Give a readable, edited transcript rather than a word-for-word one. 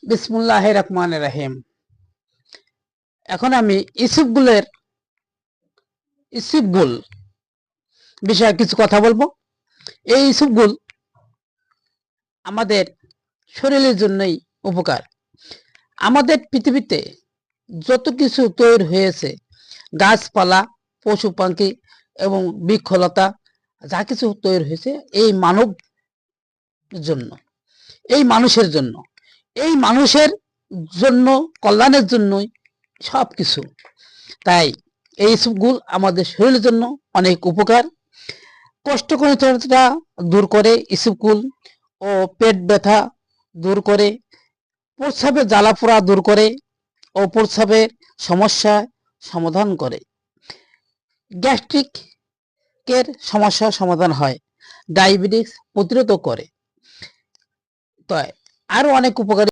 বিসমুল্লাহির রহমানির রহিম। এখন আমি ইসবগুল বিষয়ে কিছু কথা বলবো। এই ইসবগুল আমাদের শরীরের জন্যই উপকার। আমাদের পৃথিবীতে যত কিছু তৈরি হয়েছে, গাছপালা, পশু পাখি এবং বৃক্ষলতা, যা কিছু তৈরি হয়েছে এই মানব জন্য, এই মানুষের জন্য, এই মানুষের জন্য, কল্যাণের জন্যই সব কিছু। তাই এই ইসবগুল আমাদের শরীরের জন্য অনেক উপকার। কোষ্ঠকাঠিন্যতা দূর করে ইসবগুল, ও পেট ব্যথা দূর করে, প্রস্রাবের জ্বালাপোড়া দূর করে ও প্রস্রাবের সমস্যা সমাধান করে, গ্যাস্ট্রিকের সমস্যার সমাধান হয়, ডায়াবেটিস প্রতিরোধ করে। তাই আরো অনেক উপকারী